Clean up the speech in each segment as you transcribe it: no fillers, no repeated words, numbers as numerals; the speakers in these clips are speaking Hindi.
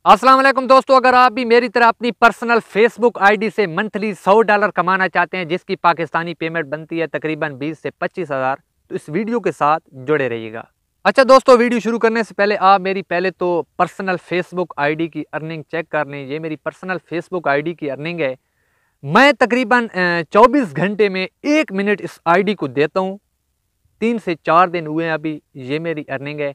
अस्सलाम वालेकुम दोस्तों, अगर आप भी मेरी तरह अपनी पर्सनल फेसबुक आईडी से मंथली $100 कमाना चाहते हैं जिसकी पाकिस्तानी पेमेंट बनती है तकरीबन 20 से 25 हज़ार, तो इस वीडियो के साथ जुड़े रहिएगा। अच्छा दोस्तों, वीडियो शुरू करने से पहले आप मेरी पहले तो पर्सनल फेसबुक आईडी की अर्निंग चेक कर लें। ये मेरी पर्सनल फेसबुक आईडी की अर्निंग है। मैं तकरीबन 24 घंटे में 1 मिनट इस आईडी को देता हूँ। 3 से 4 दिन हुए हैं अभी, ये मेरी अर्निंग है।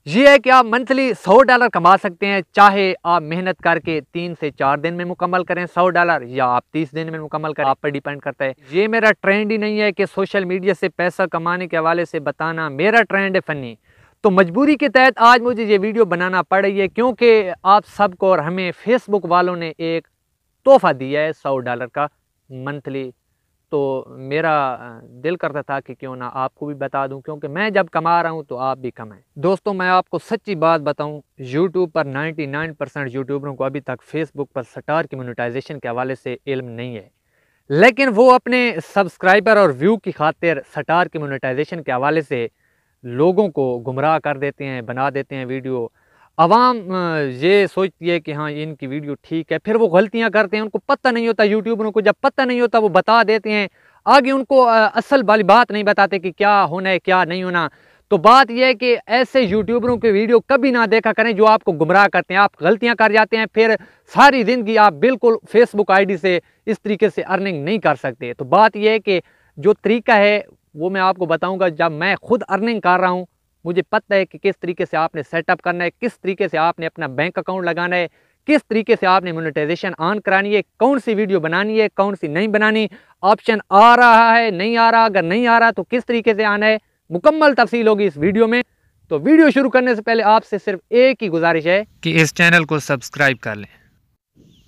ये है कि आप मंथली $100 कमा सकते हैं, चाहे आप मेहनत करके 3 से 4 दिन में मुकम्मल करें $100 या आप 30 दिन में मुकम्मल करें, आप पर डिपेंड करता है। ये मेरा ट्रेंड ही नहीं है कि सोशल मीडिया से पैसा कमाने के हवाले से बताना, मेरा ट्रेंड है फ़नी। तो मजबूरी के तहत आज मुझे ये वीडियो बनाना पड़ रही है क्योंकि आप सबको और हमें फेसबुक वालों ने एक तोहफ़ा दिया है $100 का मंथली। तो मेरा दिल करता था कि क्यों ना आपको भी बता दूं, क्योंकि मैं जब कमा रहा हूं तो आप भी कमाएं। दोस्तों, मैं आपको सच्ची बात बताऊं, यूट्यूब पर 99% यूट्यूबरों को अभी तक फेसबुक पर स्टार की मोनेटाइजेशन के हवाले से इल्म नहीं है, लेकिन वो अपने सब्सक्राइबर और व्यू की खातिर स्टार की मोनेटाइजेशन के हवाले से लोगों को गुमराह कर देते हैं, बना देते हैं वीडियो। अवाम ये सोचती है कि हाँ इनकी वीडियो ठीक है, फिर वो गलतियां करते हैं, उनको पता नहीं होता। यूट्यूबरों को जब पता नहीं होता वो बता देते हैं, आगे उनको असल वाली बात नहीं बताते कि क्या होना है क्या नहीं होना। तो बात यह है कि ऐसे यूट्यूबरों के वीडियो कभी ना देखा करें जो आपको गुमराह करते हैं। आप गलतियां कर जाते हैं, फिर सारी ज़िंदगी आप बिल्कुल फेसबुक आईडी से इस तरीके से अर्निंग नहीं कर सकते। तो बात यह है कि जो तरीका है वो मैं आपको बताऊँगा। जब मैं खुद अर्निंग कर रहा हूँ, मुझे पता है कि किस तरीके से आपने सेटअप करना है, किस तरीके से आपने अपना बैंक अकाउंट लगाना है, किस तरीके से आपने मोनेटाइजेशन ऑन करानी है, कौन सी वीडियो बनानी है, कौन सी नहीं बनानी, ऑप्शन आ रहा है नहीं आ रहा, अगर नहीं आ रहा तो किस तरीके से आना है, मुकम्मल तफसील होगी इस वीडियो में। तो वीडियो शुरू करने से पहले आपसे सिर्फ एक ही गुजारिश है कि इस चैनल को सब्सक्राइब कर लें।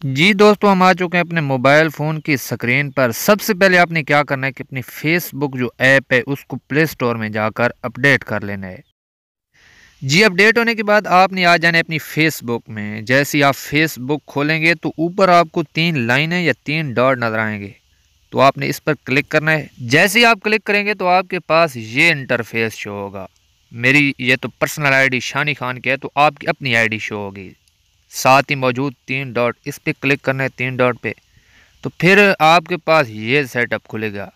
जी दोस्तों, हम आ चुके हैं अपने मोबाइल फ़ोन की स्क्रीन पर। सबसे पहले आपने क्या करना है कि अपनी फेसबुक जो ऐप है उसको प्ले स्टोर में जाकर अपडेट कर लेना है। जी, अपडेट होने के बाद आपने आ जाना है अपनी फेसबुक में। जैसे ही आप फेसबुक खोलेंगे तो ऊपर आपको 3 लाइनें या 3 डॉट नज़र आएंगे, तो आपने इस पर क्लिक करना है। जैसे ही आप क्लिक करेंगे तो आपके पास ये इंटरफेस शो होगा। मेरी ये तो पर्सनल आईडी शानी खान की है, तो आपकी अपनी आईडी शो होगी। साथ ही मौजूद 3 डॉट, इस पर क्लिक करना है 3 डॉट पे, तो फिर आपके पास ये सेटअप खुलेगा।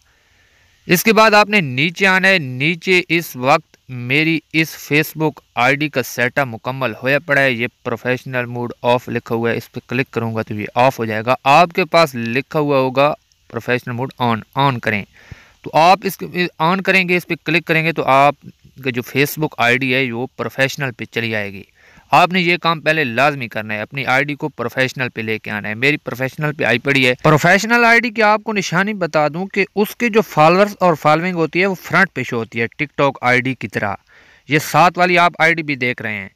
इसके बाद आपने नीचे आना है। नीचे इस वक्त मेरी इस फेसबुक आईडी का सेटअप मुकम्मल होया पड़ा है। ये प्रोफेशनल मोड ऑफ लिखा हुआ है, इस पर क्लिक करूँगा तो ये ऑफ हो जाएगा। आपके पास लिखा हुआ होगा प्रोफेशनल मोड ऑन, ऑन करें। तो आप इसको ऑन करेंगे, इस पर क्लिक करेंगे तो आपका जो फेसबुक आईडी है वो प्रोफेशनल पे चली जाएगी। आपने ये काम पहले लाजमी करना है, अपनी आईडी को प्रोफेशनल पे लेके आना है। मेरी प्रोफेशनल पे आई पड़ी है। प्रोफेशनल आईडी की आपको निशानी बता दूं कि उसके जो फॉलोअर्स और फॉलोइंग होती है वो फ्रंट पे शो होती है, टिकटॉक आईडी की तरह। ये साथ वाली आप आईडी भी देख रहे हैं,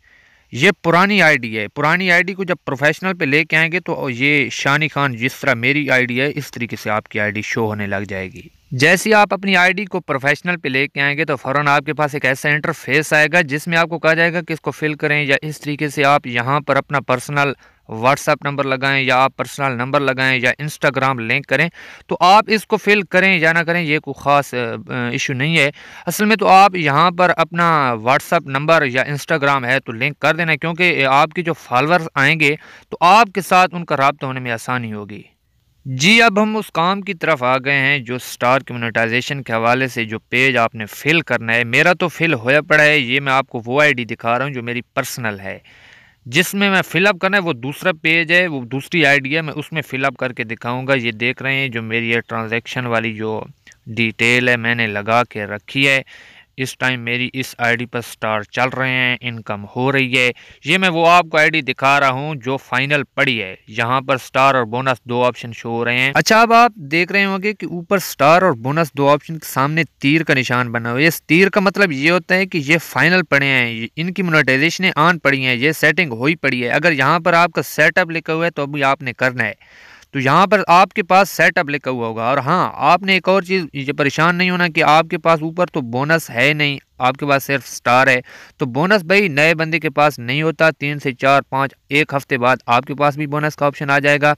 ये पुरानी आईडी है। पुरानी आईडी को जब प्रोफेशनल पे लेके आएंगे तो ये शानी खान जिस तरह मेरी आईडी है इस तरीके से आपकी आईडी शो होने लग जाएगी। जैसे आप अपनी आईडी को प्रोफेशनल पे लेके आएंगे तो फ़ौरन आपके पास एक ऐसा इंटरफेस आएगा जिसमें आपको कहा जाएगा कि इसको फिल करें, या इस तरीके से आप यहाँ पर अपना पर्सनल व्हाट्सएप नंबर लगाएं, या आप पर्सनल नंबर लगाएं, या इंस्टाग्राम लिंक करें। तो आप इसको फिल करें या ना करें ये कोई ख़ास इशू नहीं है। असल में तो आप यहाँ पर अपना व्हाट्सएप नंबर या इंस्टाग्राम है तो लिंक कर देना, क्योंकि आपके जो फॉलोअर्स आएंगे तो आपके साथ उनका रब्ता होने में आसानी होगी। जी, अब हम उस काम की तरफ आ गए हैं जो स्टार की मोनेटाइजेशन के हवाले से जो पेज आपने फ़िल करना है। मेरा तो फ़िल होया पड़ा है। ये मैं आपको वो आईडी दिखा रहा हूँ जो मेरी पर्सनल है, जिसमें मैं फ़िलअप करना है वो दूसरा पेज है, वो दूसरी आईडी है, मैं उसमें फ़िलअप करके दिखाऊंगा। ये देख रहे हैं जो मेरी ये ट्रांजैक्शन वाली जो डिटेल है मैंने लगा के रखी है। इस टाइम मेरी इस आईडी पर स्टार चल रहे हैं, इनकम हो रही है। ये मैं वो आपको आईडी दिखा रहा हूँ जो फाइनल पड़ी है। यहाँ पर स्टार और बोनस 2 ऑप्शन शो हो रहे हैं। अच्छा, अब आप देख रहे होंगे कि ऊपर स्टार और बोनस 2 ऑप्शन के सामने तीर का निशान बना हुआ है। इस तीर का मतलब ये होता है कि ये फाइनल पड़े हैं, इनकी मोनेटाइजेशन ऑन पड़ी है, ये सेटिंग हुई पड़ी है। अगर यहाँ पर आपका सेटअप लिखा हुआ है तो अभी आपने करना है, तो यहाँ पर आपके पास सेटअप लिखा हुआ होगा। और हाँ, आपने एक और चीज़, ये परेशान नहीं होना कि आपके पास ऊपर तो बोनस है नहीं, आपके पास सिर्फ स्टार है। तो बोनस भाई नए बंदे के पास नहीं होता। 3 से 4 5 1 हफ्ते बाद आपके पास भी बोनस का ऑप्शन आ जाएगा।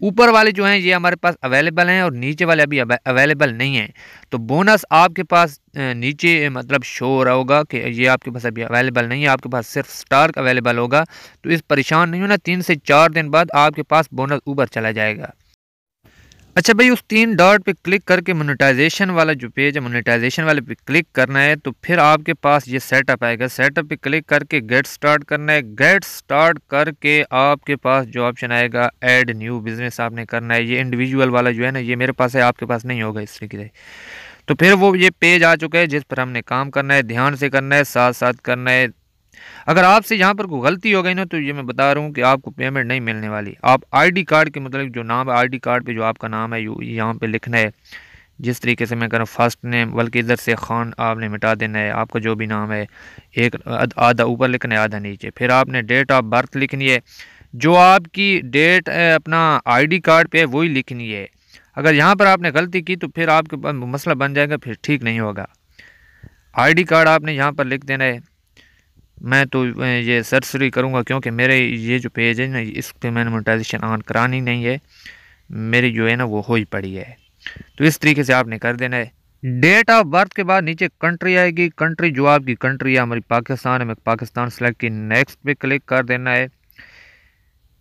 ऊपर वाले जो हैं ये हमारे पास अवेलेबल हैं और नीचे वाले अभी अवेलेबल नहीं हैं। तो बोनस आपके पास नीचे मतलब शो हो रहा होगा कि ये आपके पास अभी अवेलेबल नहीं है, आपके पास सिर्फ स्टार अवेलेबल होगा। तो इस परेशान नहीं होना, 3 से 4 दिन बाद आपके पास बोनस ऊपर चला जाएगा। अच्छा भाई, उस 3 डॉट पे क्लिक करके मोनेटाइजेशन वाला जो पेज है, मोनेटाइजेशन वाले पे क्लिक करना है। तो फिर आपके पास ये सेटअप आएगा, सेटअप पे क्लिक करके गेट स्टार्ट करना है। गेट स्टार्ट करके आपके पास जो ऑप्शन आएगा ऐड न्यू बिजनेस आपने करना है। ये इंडिविजुअल वाला जो है ना, ये मेरे पास है, आपके पास नहीं होगा इस तरीके से। तो फिर वो ये पेज आ चुका है जिस पर हमने काम करना है, ध्यान से करना है, साथ साथ करना है। अगर आपसे यहाँ पर कोई गलती हो गई ना, तो ये मैं बता रहा हूँ कि आपको पेमेंट नहीं मिलने वाली। आप आईडी कार्ड के मतलब जो नाम है, आईडी कार्ड पे जो आपका नाम है यहाँ पे लिखना है जिस तरीके से मैं कर रहा हूँ, फर्स्ट नेम, बल्कि इधर से खान आपने मिटा देना है। आपका जो भी नाम है एक आधा ऊपर लिखना है, आधा नीचे। फिर आपने डेट ऑफ बर्थ लिखनी है, जो आपकी डेट अपना आईडी कार्ड पे है वही लिखनी है। अगर यहाँ पर आपने गलती की तो फिर आपके पास मसला बन जाएगा, फिर ठीक नहीं होगा। आईडी कार्ड आपने यहाँ पर लिख देना है। मैं तो ये सर्सरी करूँगा क्योंकि मेरे ये जो पेज है ना, इस पर मैंने मोनेटाइजेशन ऑन करानी नहीं है, मेरी जो है ना वो हो ही पड़ी है। तो इस तरीके से आपने कर देना है। डेट ऑफ बर्थ के बाद नीचे कंट्री आएगी, कंट्री जो आपकी कंट्री है हमारी पाकिस्तान है, मैं पाकिस्तान सेलेक्ट की, नेक्स्ट पे क्लिक कर देना है।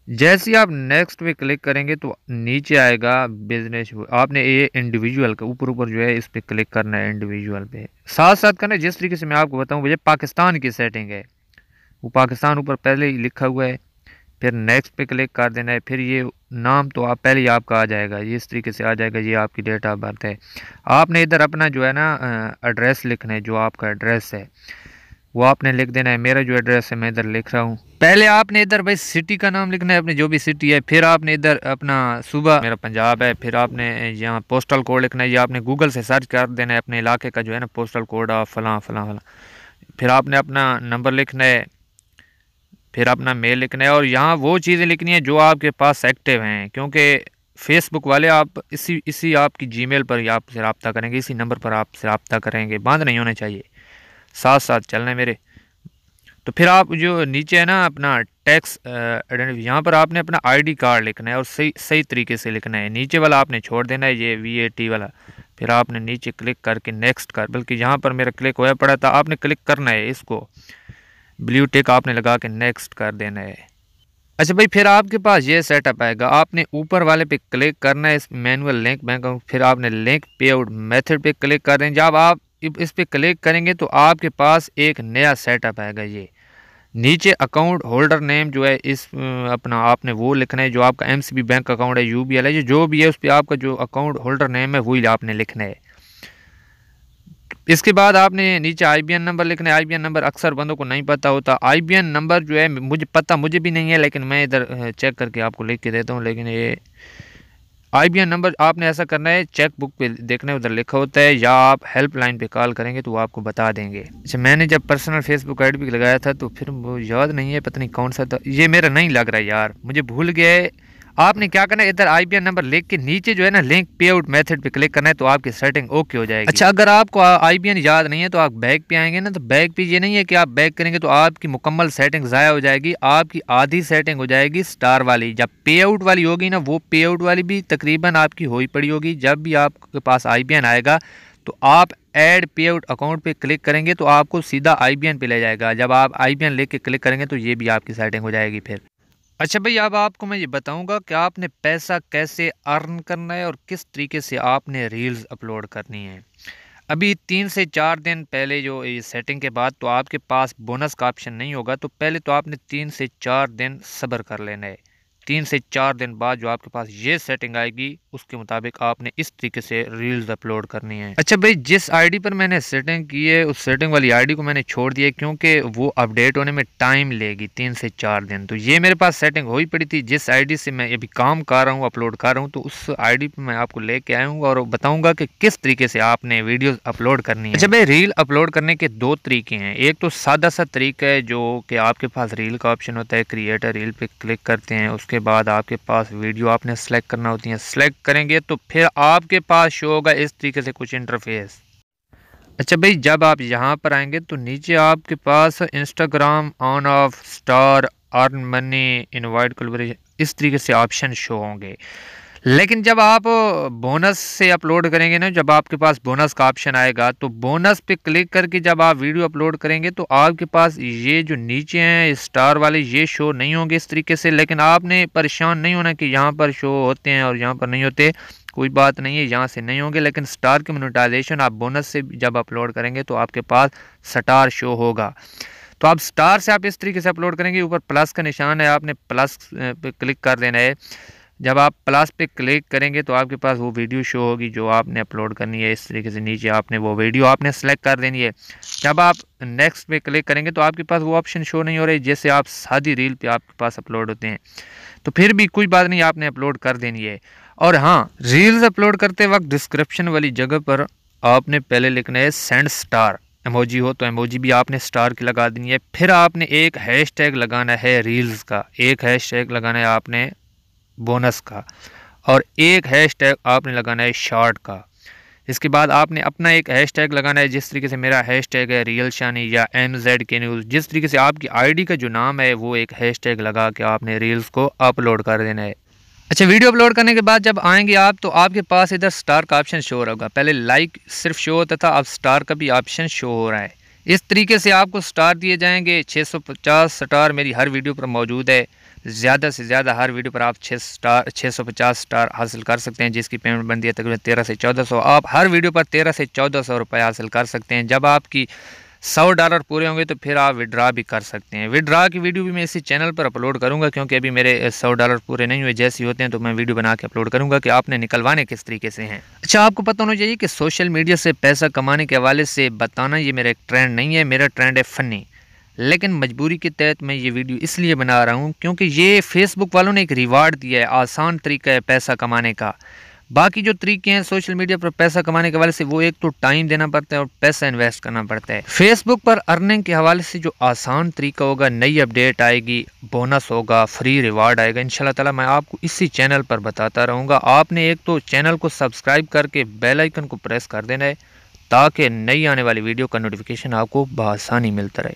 जैसे ही आप नेक्स्ट पे क्लिक करेंगे तो नीचे आएगा बिजनेस, आपने ये इंडिविजुअल का ऊपर ऊपर जो है इस पे क्लिक करना है, इंडिविजुअल पे साथ साथ करना है। जिस तरीके से मैं आपको बताऊं, ये पाकिस्तान की सेटिंग है, वो पाकिस्तान ऊपर पहले ही लिखा हुआ है। फिर नेक्स्ट पे क्लिक कर देना है। फिर ये नाम तो आप पहले ही आपका आ जाएगा, ये इस तरीके से आ जाएगा, ये आपकी डेट ऑफ बर्थ है। आपने इधर अपना जो है ना एड्रेस लिखना है, जो आपका एड्रेस है वो आपने लिख देना है। मेरा जो एड्रेस है मैं इधर लिख रहा हूँ। पहले आपने इधर भाई सिटी का नाम लिखना है, अपने जो भी सिटी है। फिर आपने इधर अपना सूबा, मेरा पंजाब है। फिर आपने यहाँ पोस्टल कोड लिखना है, ये आपने गूगल से सर्च कर देना है अपने इलाके का जो है ना पोस्टल कोड ऑफ फलां फलां फलां। फिर आपने अपना नंबर लिखना है, फिर अपना मेल लिखना है। और यहाँ वो चीज़ें लिखनी है जो आपके पास एक्टिव हैं, क्योंकि फेसबुक वाले आप इसी आपकी जीमेल पर ही आपसे रब्ता करेंगे, इसी नंबर पर आपसे रब्ता करेंगे, बंद नहीं होने चाहिए, साथ साथ चलना है मेरे। तो फिर आप जो नीचे है ना अपना टैक्स आइडेंटिटी, यहाँ पर आपने अपना आईडी कार्ड लिखना है और सही तरीके से लिखना है। नीचे वाला आपने छोड़ देना है, ये VAT वाला। फिर आपने नीचे क्लिक करके नेक्स्ट कर, बल्कि यहाँ पर मेरा क्लिक होया पड़ा था, आपने क्लिक करना है, इसको ब्लू टिक आपने लगा के नेक्स्ट कर देना है। अच्छा भाई, फिर आपके पास ये सेटअप आएगा, आपने ऊपर वाले पे क्लिक करना है, इस मैनुअल लिंक बैंक, फिर आपने लिंक पे आउट मेथड पे क्लिक कर दें। जब आप इस पे क्लिक करेंगे तो आपके पास एक नया सेटअप आएगा। ये नीचे अकाउंट होल्डर नेम जो है इस अपना आपने वो लिखना है, जो आपका MCB बैंक अकाउंट है, UBL है, जो भी है उस पर आपका जो अकाउंट होल्डर नेम है वही आपने लिखना है। इसके बाद आपने नीचे IBN नंबर लिखना है। IBN नंबर अक्सर बंदों को नहीं पता होता। IBN नंबर जो है मुझे भी नहीं है, लेकिन मैं इधर चेक करके आपको लिख के देता हूँ। लेकिन ये IBN नंबर आपने ऐसा करना है, चेक बुक पे देखना है, उधर लिखा होता है, या आप हेल्पलाइन पे कॉल करेंगे तो वो आपको बता देंगे। अच्छा, मैंने जब पर्सनल फेसबुक आईडी भी लगाया था तो फिर वो याद नहीं है, पता नहीं कौन सा था, ये मेरा नहीं लग रहा यार, मुझे भूल गया है। आपने क्या करना है, इधर IBN नंबर लिख के नीचे जो है ना लिंक पे आउट मेथड पे क्लिक करना है, तो आपकी सेटिंग ओके हो जाएगी। अच्छा, अगर आपको IBN याद नहीं है तो आप बैक पे आएंगे ना, तो बैक पे ये नहीं है कि आप बैक करेंगे तो आपकी मुकम्मल सेटिंग ज़ाया हो जाएगी, आपकी आधी सेटिंग हो जाएगी स्टार वाली। जब पे आउट वाली होगी ना, वो पे आउट वाली भी तकरीबन आपकी हो ही पड़ी होगी। जब भी आपके पास IBN आएगा तो आप ऐड पे आउट अकाउंट पे क्लिक करेंगे तो आपको सीधा IBN पे ले जाएगा। जब आप IBN लेके क्लिक करेंगे तो ये भी आपकी सेटिंग हो जाएगी फिर। अच्छा भाई, अब आपको मैं ये बताऊंगा कि आपने पैसा कैसे अर्न करना है और किस तरीके से आपने रील्स अपलोड करनी है। अभी 3 से 4 दिन पहले जो ये सेटिंग के बाद तो आपके पास बोनस का ऑप्शन नहीं होगा, तो पहले तो आपने 3 से 4 दिन सब्र कर लेना है। 3 से 4 दिन बाद जो आपके पास ये सेटिंग आएगी उसके मुताबिक आपने इस तरीके से रील्स अपलोड करनी है। अच्छा भाई, जिस आईडी पर मैंने सेटिंग की है उस सेटिंग वाली आईडी को मैंने छोड़ दिया, क्योंकि वो अपडेट होने में टाइम लेगी 3 से 4 दिन। तो ये मेरे पास सेटिंग हो ही पड़ी थी, जिस आईडी से मैं अभी काम कर रहा हूँ, अपलोड कर रहा हूँ, तो उस आईडी पर मैं आपको लेके आया हूँ और बताऊँगा कि किस तरीके से आपने वीडियो अपलोड करनी है। अच्छा भाई, रील अपलोड करने के 2 तरीके हैं। एक तो सादा सा तरीका है जो कि आपके पास रील का ऑप्शन होता है, क्रिएटर रील पे क्लिक करते हैं, उसके बाद आपके पास वीडियो आपने सेलेक्ट करना होती है। सेलेक्ट करेंगे तो फिर आपके पास शो होगा इस तरीके से कुछ इंटरफेस। अच्छा भाई, जब आप यहाँ पर आएंगे तो नीचे आपके पास Instagram on off star earn money, invite collaboration, इस तरीके से ऑप्शन शो होंगे। लेकिन जब आप बोनस से अपलोड करेंगे ना, जब आपके पास बोनस का ऑप्शन आएगा तो बोनस पे क्लिक करके जब आप वीडियो अपलोड करेंगे तो आपके पास ये जो नीचे हैं स्टार वाले ये शो नहीं होंगे इस तरीके से। लेकिन आपने परेशान नहीं होना कि यहाँ पर शो होते हैं और यहाँ पर नहीं होते, कोई बात नहीं है, यहाँ से नहीं होंगे। लेकिन स्टार की मोनेटाइजेशन आप बोनस से जब अपलोड करेंगे तो आपके पास स्टार शो होगा। तो आप स्टार से आप इस तरीके से अपलोड करेंगे, ऊपर प्लस का निशान है, आपने प्लस पे क्लिक कर देना है। जब आप प्लस पे क्लिक करेंगे तो आपके पास वो वीडियो शो होगी जो आपने अपलोड करनी है। इस तरीके से नीचे आपने वो वीडियो आपने सेलेक्ट कर देनी है। जब आप नेक्स्ट पे क्लिक करेंगे तो आपके पास वो ऑप्शन शो नहीं हो रही जैसे आप सादी रील पे आपके पास अपलोड होते हैं। तो फिर भी कोई बात नहीं, आपने अपलोड कर देनी है। और हाँ, रील्स अपलोड करते वक्त डिस्क्रिप्शन वाली जगह पर आपने पहले लिखना है सेंड स्टार, इमोजी हो तो इमोजी भी आपने स्टार की लगा देनी है। फिर आपने एक हैशटैग लगाना है रील्स का, एक हैशटैग लगाना है आपने बोनस का, और एक हैशटैग आपने लगाना है शॉर्ट का। इसके बाद आपने अपना एक हैशटैग लगाना है, जिस तरीके से मेरा हैशटैग है रियल शानी या MZK न्यूज़। जिस तरीके से आपकी आईडी का जो नाम है वो एक हैशटैग लगा के आपने रील्स को अपलोड कर देना है। अच्छा, वीडियो अपलोड करने के बाद जब आएंगे आप तो आपके पास इधर स्टार का ऑप्शन शो होगा। पहले लाइक सिर्फ शो होता था, अब स्टार का भी ऑप्शन शो हो रहा है। इस तरीके से आपको स्टार दिए जाएंगे। 650 स्टार मेरी हर वीडियो पर मौजूद है। ज़्यादा से ज़्यादा हर वीडियो पर आप 650 स्टार हासिल कर सकते हैं, जिसकी पेमेंट बनती है तकरीबन 13 से 1400। आप हर वीडियो पर 13 से 1400 रुपये हासिल कर सकते हैं। जब आपकी $100 पूरे होंगे तो फिर आप विड्रा भी कर सकते हैं। विड्रा की वीडियो भी मैं इसी चैनल पर अपलोड करूंगा, क्योंकि अभी मेरे $100 पूरे नहीं हुए। जैसे होते हैं तो मैं वीडियो बना के अपलोड करूंगा कि आपने निकलवाने किस तरीके से हैं। अच्छा, आपको पता होना चाहिए कि सोशल मीडिया से पैसा कमाने के हवाले से बताना ये मेरा एक ट्रेंड नहीं है, मेरा ट्रेंड है फ़नी। लेकिन मजबूरी के तहत मैं ये वीडियो इसलिए बना रहा हूँ क्योंकि ये फेसबुक वालों ने एक रिवार्ड दिया है, आसान तरीका है पैसा कमाने का। बाकी जो तरीके हैं सोशल मीडिया पर पैसा कमाने के हवाले से, वो एक तो टाइम देना पड़ता है और पैसा इन्वेस्ट करना पड़ता है। फेसबुक पर अर्निंग के हवाले से जो आसान तरीका होगा, नई अपडेट आएगी, बोनस होगा, फ्री रिवार्ड आएगा, इंशाल्लाह ताला मैं आपको इसी चैनल पर बताता रहूँगा। आपने एक तो चैनल को सब्सक्राइब करके बेल आइकन को प्रेस कर देना है ताकि नई आने वाली वीडियो का नोटिफिकेशन आपको बआसानी मिलता रहे।